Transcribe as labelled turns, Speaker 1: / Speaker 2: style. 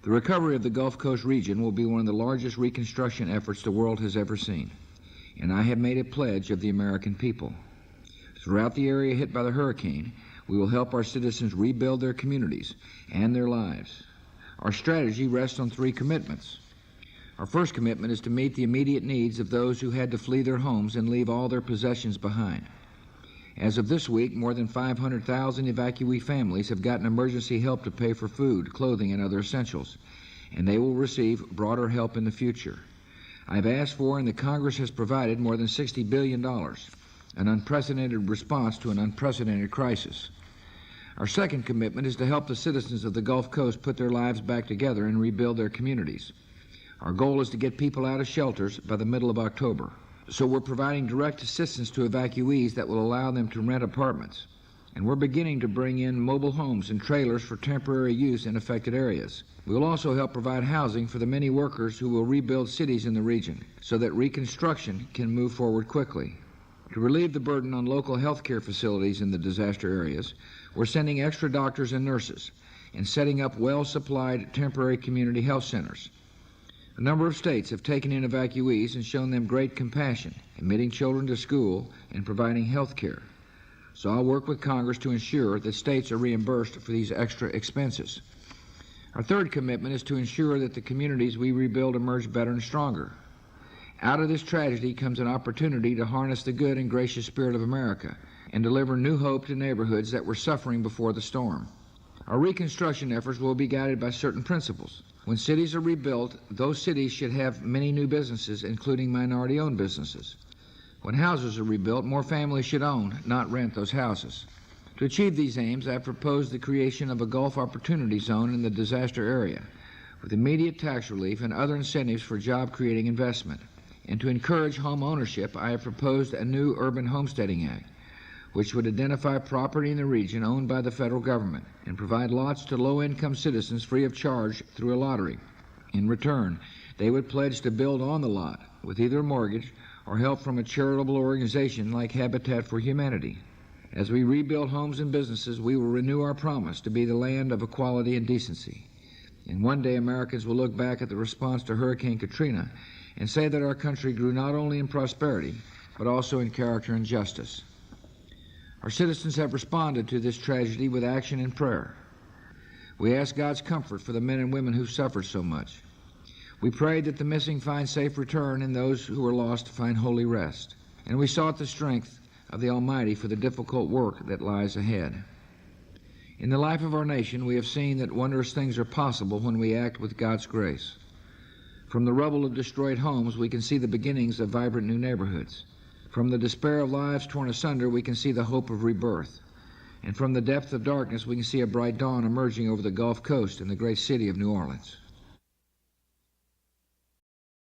Speaker 1: The recovery of the Gulf Coast region will be one of the largest reconstruction efforts the world has ever seen, and I have made a pledge of the American people. Throughout the area hit by the hurricane, we will help our citizens rebuild their communities and their lives. Our strategy rests on 3 commitments. Our first commitment is to meet the immediate needs of those who had to flee their homes and leave all their possessions behind. As of this week, more than 500,000 evacuee families have gotten emergency help to pay for food, clothing, and other essentials, and they will receive broader help in the future. I've asked for, and the Congress has provided, more than $60 billion, an unprecedented response to an unprecedented crisis. Our second commitment is to help the citizens of the Gulf Coast put their lives back together and rebuild their communities. Our goal is to get people out of shelters by the middle of October. So we're providing direct assistance to evacuees that will allow them to rent apartments. And we're beginning to bring in mobile homes and trailers for temporary use in affected areas. We will also help provide housing for the many workers who will rebuild cities in the region so that reconstruction can move forward quickly. To relieve the burden on local health care facilities in the disaster areas, we're sending extra doctors and nurses and setting up well-supplied temporary community health centers. A number of states have taken in evacuees and shown them great compassion, admitting children to school and providing health care. So I'll work with Congress to ensure that states are reimbursed for these extra expenses. Our third commitment is to ensure that the communities we rebuild emerge better and stronger. Out of this tragedy comes an opportunity to harness the good and gracious spirit of America and deliver new hope to neighborhoods that were suffering before the storm. Our reconstruction efforts will be guided by certain principles. When cities are rebuilt, those cities should have many new businesses, including minority-owned businesses. When houses are rebuilt, more families should own, not rent, those houses. To achieve these aims, I have proposed the creation of a Gulf Opportunity Zone in the disaster area, with immediate tax relief and other incentives for job-creating investment. And to encourage home ownership, I have proposed a new Urban Homesteading Act, which would identify property in the region owned by the federal government and provide lots to low-income citizens free of charge through a lottery. In return, they would pledge to build on the lot with either a mortgage or help from a charitable organization like Habitat for Humanity. As we rebuild homes and businesses, we will renew our promise to be the land of equality and decency. And one day Americans will look back at the response to Hurricane Katrina and say that our country grew not only in prosperity, but also in character and justice. Our citizens have responded to this tragedy with action and prayer. We ask God's comfort for the men and women who've suffered so much. We prayed that the missing find safe return and those who are lost find holy rest. And we sought the strength of the Almighty for the difficult work that lies ahead. In the life of our nation, we have seen that wondrous things are possible when we act with God's grace. From the rubble of destroyed homes, we can see the beginnings of vibrant new neighborhoods. From the despair of lives torn asunder, we can see the hope of rebirth. And from the depth of darkness, we can see a bright dawn emerging over the Gulf Coast and the great city of New Orleans.